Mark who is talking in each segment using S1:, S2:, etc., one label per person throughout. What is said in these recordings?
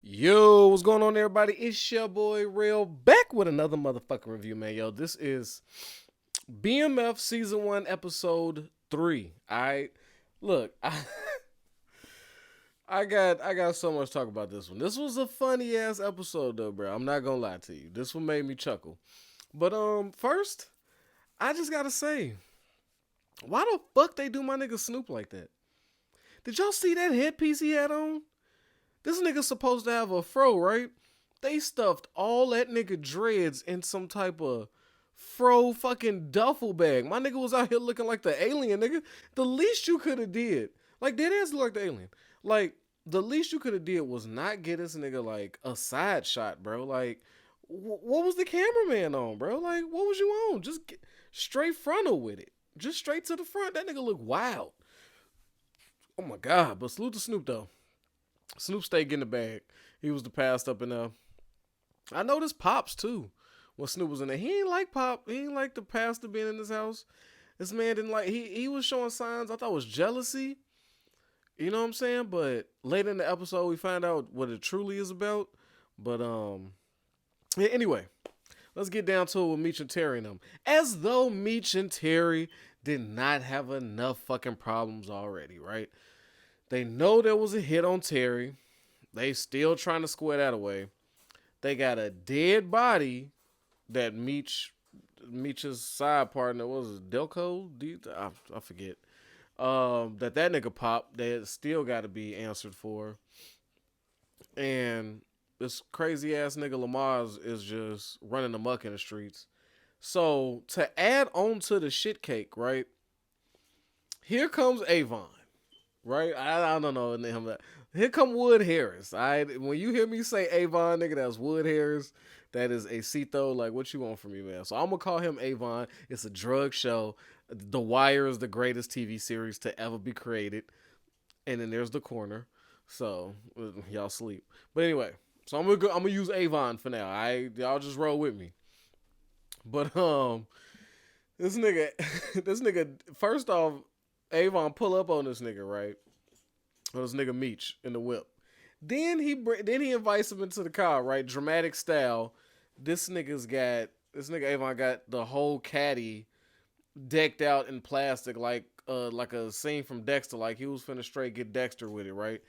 S1: Yo, what's going on, everybody? It's your boy Real back with another motherfucking review, man. Yo, this is BMF season 1, episode 3. I look, I got so much to talk about this one. This was a funny ass episode though, bro. I'm not gonna lie to you. This one made me chuckle. But first, I just gotta say, why the fuck they do my nigga Snoop like that? Did y'all see that headpiece he had on? This nigga's supposed to have a fro, right? They stuffed all that nigga dreads in some type of fro fucking duffel bag. My nigga was out here looking like the alien, nigga. The least you could have did, like, dead ass look like the alien. Like, the least you could have did was not get this nigga like a side shot, bro. Like, what was the cameraman on, bro? Like, what was you on? Just get straight frontal with it. Just straight to the front. That nigga look wild. Oh my god. But salute to Snoop though. Snoop stayed getting the bag. He was the passed up in there. I noticed Pops too. When Snoop was in there, he ain't like Pop. He ain't like the pastor being in his house. This man didn't like. He was showing signs. I thought was jealousy. You know what I'm saying? But later in the episode, we find out what it truly is about. But yeah, anyway, let's get down to it with Meech and Terry and them. As though Meech and Terry did not have enough fucking problems already, right? They know there was a hit on Terry. They still trying to square that away. They got a dead body that Meech's side partner was Delco. I forget. That nigga popped. That still got to be answered for. And this crazy ass nigga Lamar is just running amok in the streets. So to add on to the shit cake, right? Here comes Avon. Right? I don't know him. Here come Wood Harris. When you hear me say Avon, nigga, that's Wood Harris. That is a Cito. Like, what you want from me, man? So I'm gonna call him Avon. It's a drug show. The Wire is the greatest TV series to ever be created. And then there's The Corner. So y'all sleep. But anyway, so I'm gonna use Avon for now. Y'all just roll with me. But this nigga, this nigga. First off, Avon pull up on this nigga, right? On this nigga Meech in the whip. Then he invites him into the car, right? Dramatic style. This nigga Avon got the whole caddy decked out in plastic like a scene from Dexter, like he was finna straight get Dexter with it, right?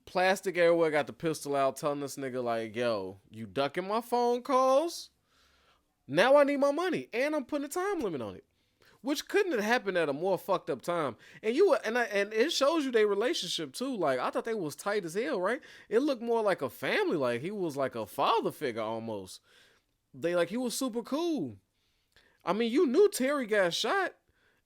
S1: Plastic everywhere, got the pistol out, telling this nigga like, yo, you ducking my phone calls? Now I need my money, and I'm putting a time limit on it, which couldn't have happened at a more fucked up time. And it shows you their relationship too. Like, I thought they was tight as hell, right? It looked more like a family. Like, he was like a father figure almost. He was super cool. I mean, you knew Terry got shot,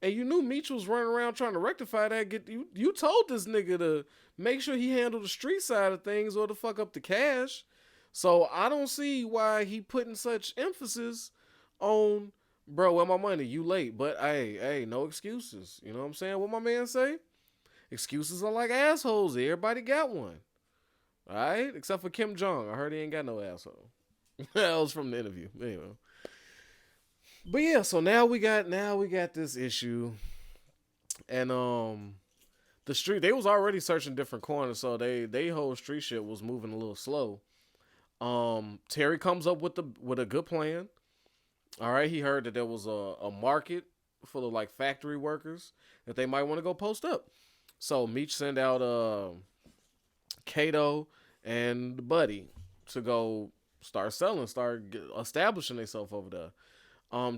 S1: and you knew Meech was running around trying to rectify that. You told this nigga to make sure he handled the street side of things or to fuck up the cash. So I don't see why he putting such emphasis on, bro, where my money? You late. But hey, no excuses. You know what I'm saying? What my man say? Excuses are like assholes. Everybody got one. Alright? Except for Kim Jong. I heard he ain't got no asshole. That was from the interview. Anyway. But yeah, so now we got this issue. And the street, they was already searching different corners, so they whole street shit was moving a little slow. Terry comes up with a good plan. All right, he heard that there was a market full of like factory workers that they might want to go post up. So Meech send out Kato and Buddy to go start establishing themselves over there.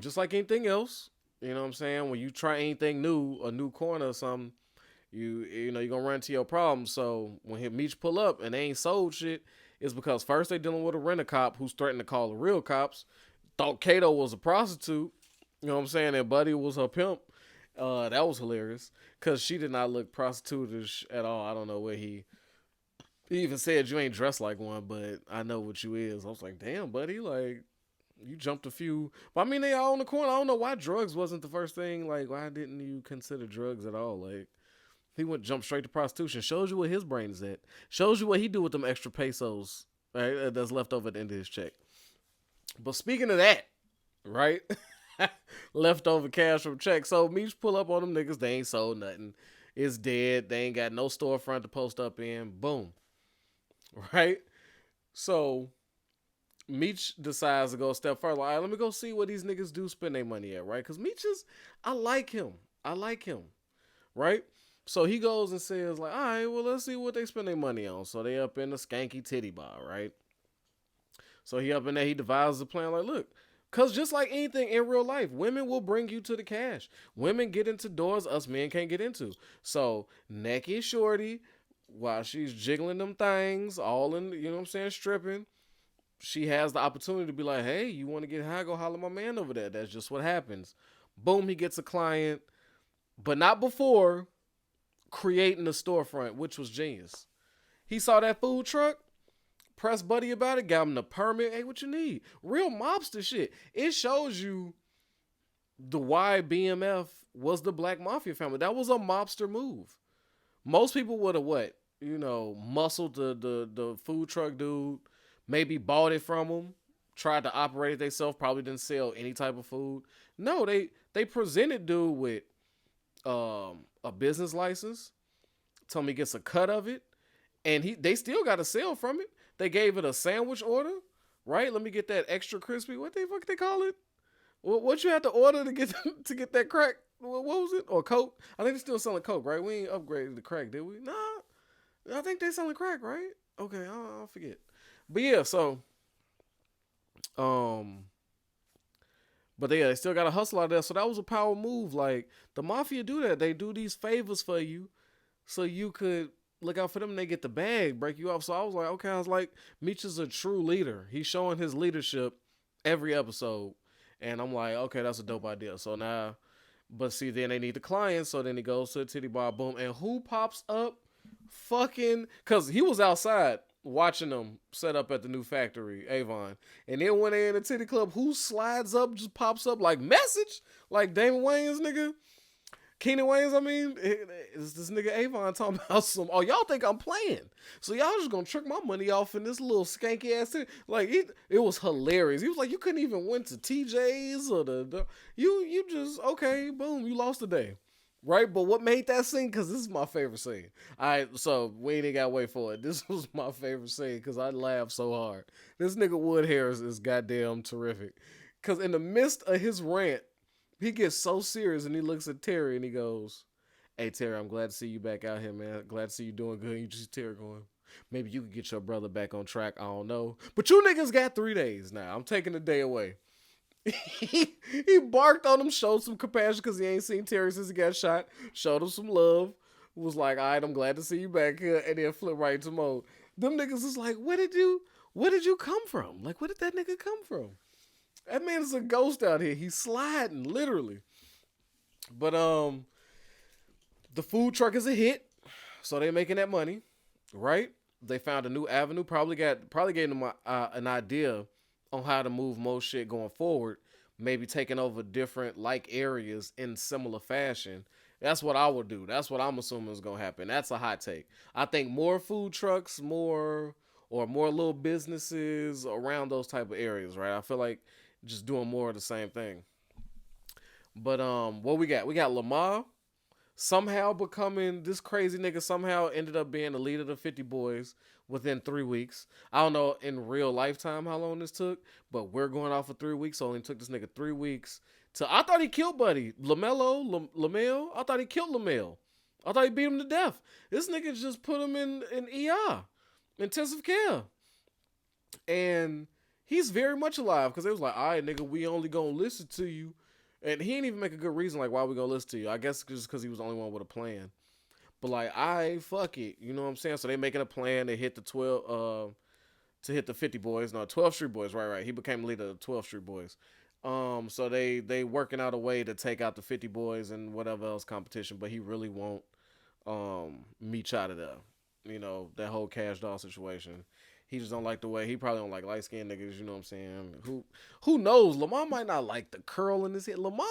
S1: Just like anything else, you know what I'm saying? When you try anything new, a new corner or something, you know you're gonna run into your problems. So when Meech pull up and they ain't sold shit, it's because first they dealing with a rent-a-cop who's threatening to call the real cops. Thought Kato was a prostitute. You know what I'm saying? And Buddy was her pimp. That was hilarious. Because she did not look prostitutish at all. I don't know where he even said you ain't dressed like one, but I know what you is. I was like, damn, Buddy, like, you jumped a few. But I mean, they all on the corner. I don't know why drugs wasn't the first thing. Like, why didn't you consider drugs at all? Like, he jumped straight to prostitution. Shows you what his brain is at. Shows you what he do with them extra pesos, right? That's left over at the end of his check. But speaking of that, right? Leftover cash from check. So Meech pull up on them niggas. They ain't sold nothing. It's dead. They ain't got no storefront to post up in. Boom. Right? So Meech decides to go a step further. All right, let me go see what these niggas do spend their money at, right? Because Meech is, I like him. I like him, right? So he goes and says, like, all right, well, let's see what they spend their money on. So they up in the skanky titty bar, right? So he up in there, he devises a plan, like, look, because just like anything in real life, women will bring you to the cash. Women get into doors us men can't get into. So naked shorty, while she's jiggling them things, all in, you know what I'm saying, stripping, she has the opportunity to be like, hey, you want to get high? Go holler at my man over there. That's just what happens. Boom, he gets a client, but not before creating the storefront, which was genius. He saw that food truck, pressed Buddy about it, got him the permit. Hey, what you need? Real mobster shit. It shows you the why BMF was the Black Mafia family. That was a mobster move. Most people would have what? You know, muscled the food truck dude, maybe bought it from him, tried to operate it themselves, probably didn't sell any type of food. No, they presented dude with a business license, told him he gets a cut of it, and they still got a sale from it. They gave it a sandwich order, right? Let me get that extra crispy. What the fuck they call it? What you had to order to get to get that crack? What was it? Or Coke? I think they're still selling Coke, right? We ain't upgraded the crack, did we? Nah, I think they selling crack, right? Okay, I'll forget. But yeah, so um, but they still got to hustle out there. So that was a power move. Like the mafia do that. They do these favors for you, so you could look out for them. And they get the bag, break you off. So I was like, okay, I was like, Meech is a true leader. He's showing his leadership every episode, and I'm like, okay, that's a dope idea. So now, but see, then they need the clients. So then he goes to the titty bar, boom, and who pops up? Fucking, cause he was outside watching them set up at the new factory, Avon. And then when they in the titty club, who slides up, just pops up like message? Like Damon Wayans, nigga. Keenan Wayans, I mean, is this nigga Avon talking about some, oh, y'all think I'm playing. So y'all just gonna trick my money off in this little skanky ass thing. Like, it was hilarious. He was like, you couldn't even went to TJ's or you just, okay, boom, you lost the day. Right? But what made that scene? Because this is my favorite scene. All right, so we ain't got to wait for it. This was my favorite scene because I laughed so hard. This nigga Wood Harris is goddamn terrific. Because in the midst of his rant, he gets so serious and he looks at Terry and he goes, hey, Terry, I'm glad to see you back out here, man. Glad to see you doing good. You just Terry going, maybe you could get your brother back on track. I don't know. But you niggas got 3 days now. I'm taking the day away. he barked on him, showed some compassion because he ain't seen Terry since he got shot. Showed him some love. Was like, all right, I'm glad to see you back here. And then flip right into mode. Them niggas is like, where did you come from? Like, where did that nigga come from? That man is a ghost out here. He's sliding, literally. But the food truck is a hit, so they making that money, right? They found a new avenue. Probably gave them an idea on how to move most shit going forward. Maybe taking over different like areas in similar fashion. That's what I would do. That's what I'm assuming is gonna happen. That's a hot take. I think more food trucks, more little businesses around those type of areas, right? I feel like just doing more of the same thing. But what we got? We got Lamar somehow becoming this crazy nigga. Somehow ended up being the leader of the 50 Boys within 3 weeks. I don't know in real lifetime how long this took, but we're going off for 3 weeks. So it only took this nigga 3 weeks to. I thought he killed Buddy Lamel. I thought he killed Lamel. I thought he beat him to death. This nigga just put him in ER, intensive care, and he's very much alive because they was like, all right, nigga, we only gonna listen to you. And he didn't even make a good reason like why we gonna listen to you. I guess just because he was the only one with a plan. But like, I fuck it. You know what I'm saying? So they making a plan to hit the 12 to hit the 50 Boys. No, 12th Street Boys, right. He became leader of the 12th Street Boys. So they working out a way to take out the 50 Boys and whatever else competition, but he really won't Meech out of there. You know, that whole Cash Doll situation. He just don't like the way. He probably don't like light skinned niggas. You know what I'm saying? Who knows? Lamar might not like the curl in his head. Lamar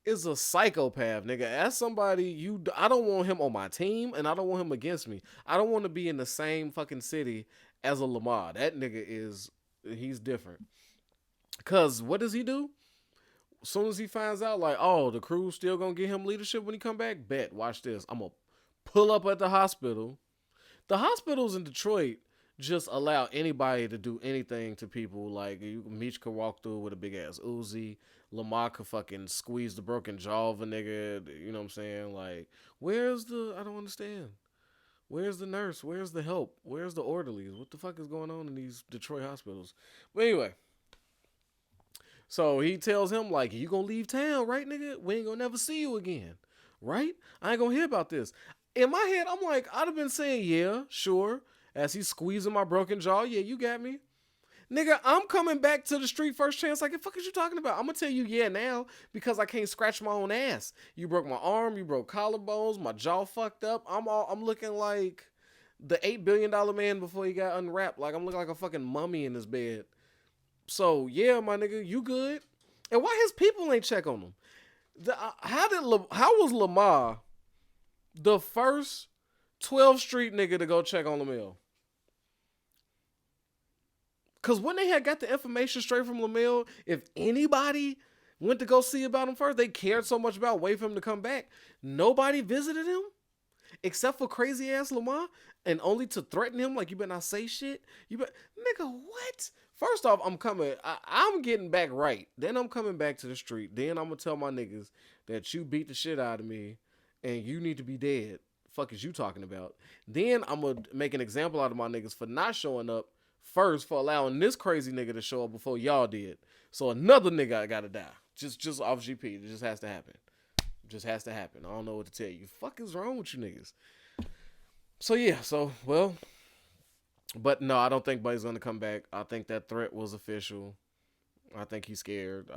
S1: is a psychopath, nigga. As somebody, I don't want him on my team, and I don't want him against me. I don't want to be in the same fucking city as a Lamar. That nigga he's different. Cause what does he do? As soon as he finds out, like, oh, the crew's still gonna give him leadership when he come back. Bet, watch this. I'm gonna pull up at the hospital. The hospitals in Detroit just allow anybody to do anything to people. Like Meech could walk through with a big ass Uzi. Lamar could fucking squeeze the broken jaw of a nigga. You know what I'm saying? Like, where's the? I don't understand. Where's the nurse? Where's the help? Where's the orderlies? What the fuck is going on in these Detroit hospitals? But anyway, so he tells him like, "You gonna leave town, right, nigga? We ain't gonna never see you again, right? I ain't gonna hear about this." In my head, I'm like, I'd have been saying, "Yeah, sure." As he's squeezing my broken jaw, yeah, you got me. Nigga, I'm coming back to the street first chance. Like, the fuck is you talking about? I'm gonna tell you yeah now because I can't scratch my own ass. You broke my arm, you broke collarbones, my jaw fucked up. I'm looking like the $8 billion man before he got unwrapped. Like I'm looking like a fucking mummy in his bed. So yeah, my nigga, you good? And why his people ain't check on him? How was Lamar the first 12th Street nigga to go check on Lamel? Because when they had got the information straight from Lamel, if anybody went to go see about him first, they cared so much about waiting for him to come back. Nobody visited him except for crazy ass Lamar, and only to threaten him like you better not say shit. You bet, nigga, what? First off, I'm getting back right. Then I'm coming back to the street. Then I'm gonna tell my niggas that you beat the shit out of me, and you need to be dead. Fuck is you talking about? Then I'm gonna make an example out of my niggas for not showing up first, for allowing this crazy nigga to show up before y'all did. So another nigga gotta die. Just off GP. It just has to happen. Just has to happen. I don't know what to tell you. Fuck is wrong with you niggas? So yeah, but no, I don't think Buddy's gonna come back. I think that threat was official. I think he's scared.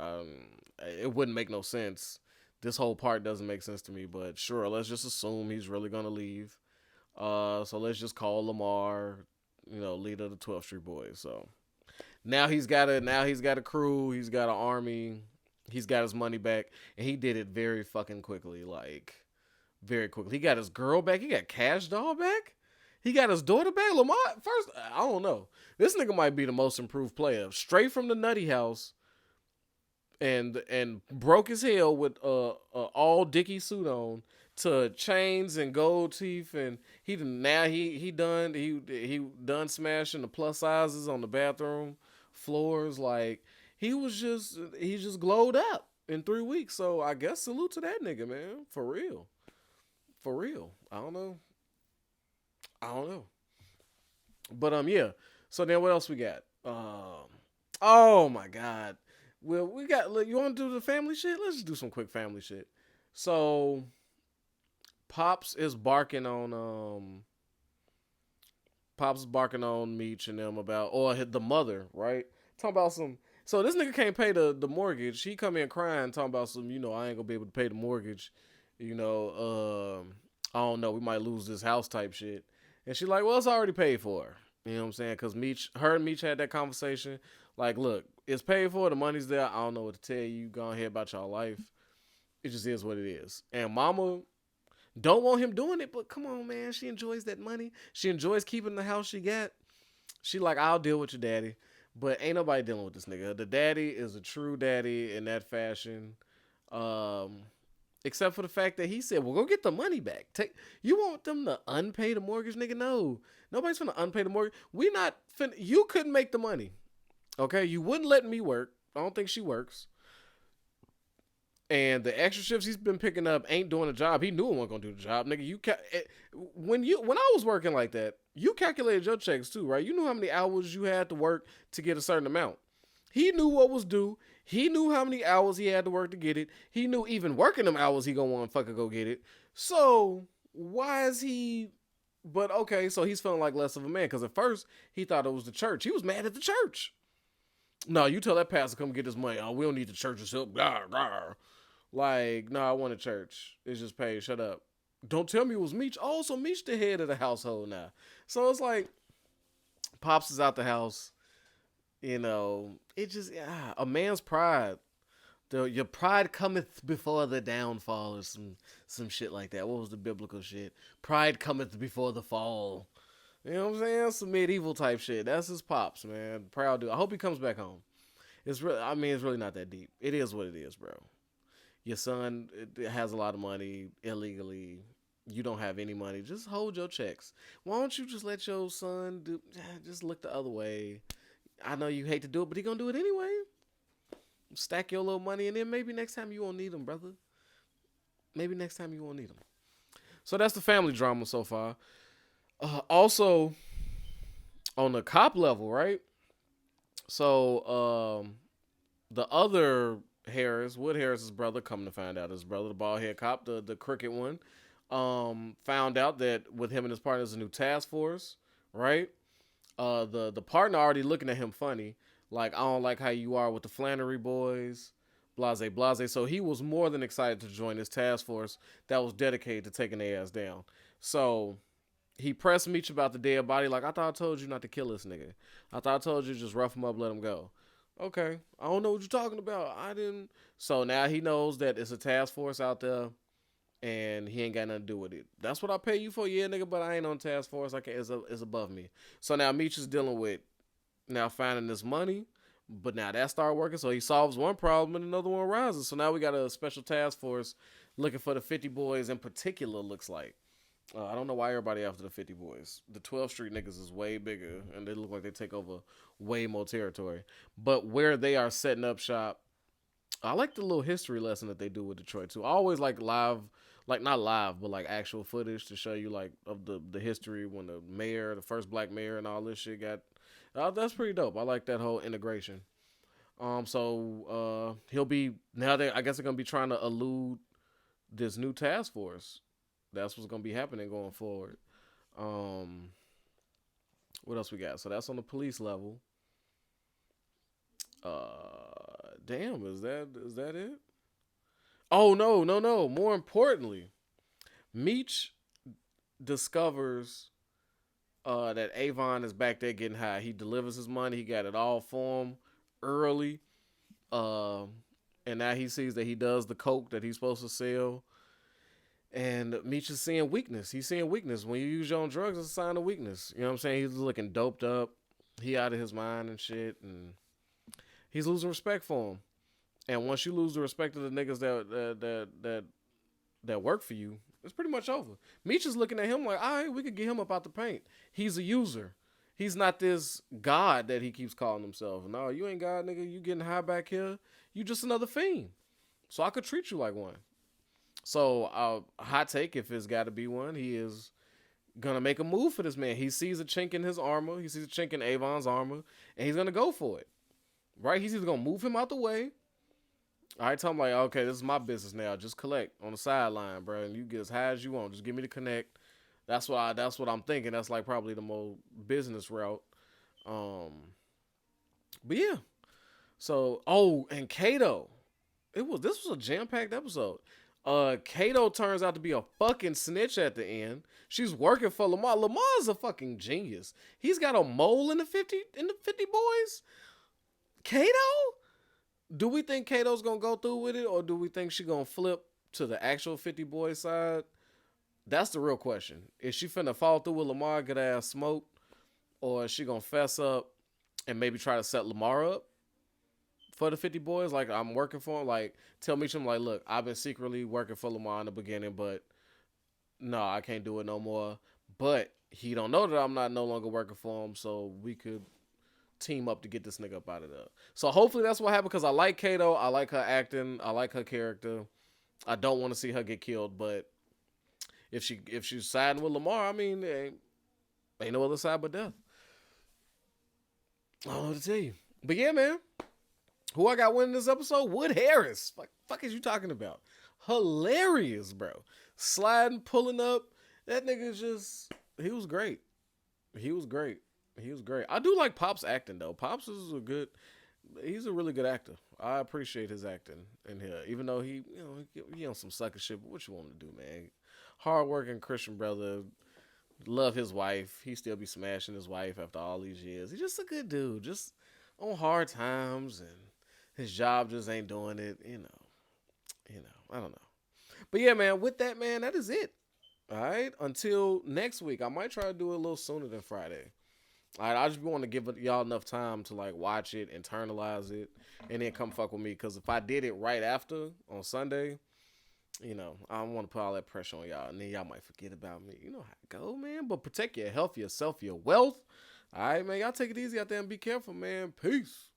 S1: It wouldn't make no sense. This whole part doesn't make sense to me, but sure, let's just assume he's really gonna leave. So let's just call Lamar, leader of the 12th Street Boys. So now he's got a crew, he's got an army. He's got his money back, and he did it very fucking quickly, like very quickly. He got his girl back. He got Cash Doll back. He got his daughter back. Lamar, first, I don't know. This nigga might be the most improved player. Straight from the nutty house, and broke his hell with all Dickie suit on to chains and gold teeth, and he done smashing the plus sizes on the bathroom floors. Like he just glowed up in 3 weeks. So I guess salute to that nigga, man. For real. I don't know. But yeah. So then what else we got? Oh my God. Well, we got. You want to do the family shit? Let's just do some quick family shit. So Pops is barking on Meech and them about, or the mother, right? Talking about some. So this nigga can't pay the mortgage. He come in crying, talking about some, I ain't gonna be able to pay the mortgage. I don't know, we might lose this house type shit. And she like, well, it's already paid for. You know what I'm saying? Because her and Meech had that conversation. Like, look, it's paid for. The money's there. I don't know what to tell you. Go ahead about y'all life. It just is what it is. And Mama don't want him doing it, but come on, man. She enjoys that money. She enjoys keeping the house she got. She like, I'll deal with your daddy. But ain't nobody dealing with this nigga. The daddy is a true daddy in that fashion. Except for the fact that he said, well, go get the money back. You want them to unpay the mortgage, nigga? No. Nobody's finna unpay the mortgage. You couldn't make the money. Okay? You wouldn't let me work. I don't think she works. And the extra shifts he's been picking up ain't doing the job. He knew he wasn't gonna do the job, nigga. When I was working like that, you calculated your checks too, right? You knew how many hours you had to work to get a certain amount. He knew what was due. He knew how many hours he had to work to get it. He knew even working them hours he gonna want to fucking go get it. So why is he? But okay, so he's feeling like less of a man because at first he thought it was the church. He was mad at the church. No, you tell that pastor come get his money. Oh, we don't need the church's help. Like, no, I want a church. It's just paid. Shut up. Don't tell me it was Meech. Oh, so Meech the head of the household now. So it's like, Pops is out the house. It just, a man's pride. Your pride cometh before the downfall or some shit like that. What was the biblical shit? Pride cometh before the fall. You know what I'm saying? Some medieval type shit. That's his Pops, man. Proud dude. I hope he comes back home. It's really not that deep. It is what it is, bro. Your son has a lot of money illegally. you don't have any money. Just hold your checks. Why don't you just let your son just look the other way? I know you hate to do it, but he gonna do it anyway. Stack your little money, and then maybe next time you won't need them, brother. Maybe next time you won't need them. So that's the family drama so far. Also, on the cop level, right? So the other Harris, Wood Harris's brother, come to find out his brother, the bald head cop, the crooked one, found out that with him and his partner, there's a new task force, right? The partner already looking at him funny, like I don't like how you are with the Flannery boys, blase blase. So he was more than excited to join this task force that was dedicated to taking their ass down. So he pressed Meech about the dead body, like I thought I told you not to kill this nigga. I thought I told you just rough him up, let him go. Okay, I don't know what you're talking about. I didn't. So now he knows that it's a task force out there, and he ain't got nothing to do with it. That's what I pay you for, yeah, nigga. But I ain't on task force. Like it's above me. So now Meech is dealing with now finding this money, but now that started working. So he solves one problem and another one arises. So now we got a special task force looking for the 50 boys in particular. Looks like. I don't know why everybody after the 50 boys. The 12th Street niggas is way bigger, and they look like they take over way more territory. But where they are setting up shop, I like the little history lesson that they do with Detroit too. I always like live, like not live, but like actual footage to show you like of the history when the mayor, the first black mayor, and all this shit got. That's pretty dope. I like that whole integration. So he'll be now. I guess they're gonna be trying to elude this new task force. That's what's gonna be happening going forward. What else we got? So that's on the police level. Damn, is that it? Oh no. More importantly, Meech discovers that Avon is back there getting high. He delivers his money. He got it all for him early. And now he sees that he does the coke that he's supposed to sell. And Meech is seeing weakness. He's seeing weakness. When you use your own drugs, it's a sign of weakness. You know what I'm saying? He's looking doped up. He out of his mind and shit. And he's losing respect for him. And once you lose the respect of the niggas that work for you, it's pretty much over. Meech is looking at him like, all right, we could get him up out the paint. He's a user. He's not this god that he keeps calling himself. No, you ain't God, nigga. You getting high back here. You just another fiend. So I could treat you like one. So, hot take, if it's got to be one, he is going to make a move for this man. He sees a chink in his armor. He sees a chink in Avon's armor. And he's going to go for it. Right? He's either going to move him out the way. All right, tell him like, okay, this is my business now. Just collect on the sideline, bro. And you get as high as you want. Just give me the connect. That's what I'm thinking. That's like probably the more business route. But yeah. So, and Kato. This was a jam-packed episode. Kato turns out to be a fucking snitch at the end. She's working for Lamar. Lamar's a fucking genius. He's got a mole in the 50 boys. Kato? Do we think Kato's gonna go through with it, or do we think she gonna flip to the actual 50 boys side? That's the real question. Is she finna fall through with Lamar, get ass smoked, or is she gonna fess up and maybe try to set Lamar up for the 50 boys? Like, I'm working for him. Like, tell me something like, look, I've been secretly working for Lamar in the beginning, but no, I can't do it no more. But he don't know that I'm not no longer working for him, so we could team up to get this nigga up out of there. So hopefully that's what happened, because I like Kato. I like her acting. I like her character. I don't want to see her get killed, but if she's siding with Lamar, I mean, ain't no other side but death. I don't know what to tell you. But yeah, man. Who I got winning this episode? Wood Harris. Fuck is you talking about? Hilarious, bro. Sliding, pulling up. That nigga he was great. He was great. I do like Pop's acting, though. Pops he's a really good actor. I appreciate his acting in here. Even though he on some sucker shit, but what you want to do, man? Hardworking Christian brother. Love his wife. He still be smashing his wife after all these years. He's just a good dude. Just on hard times, and his job just ain't doing it. You know, I don't know. But yeah, man, with that, man, that is it. All right. Until next week. I might try to do it a little sooner than Friday. All right. I just want to give y'all enough time to like watch it, internalize it, and then come fuck with me. Because if I did it right after on Sunday, I don't want to put all that pressure on y'all, and then y'all might forget about me. You know how it go, man. But protect your health, yourself, your wealth. All right, man. Y'all take it easy out there and be careful, man. Peace.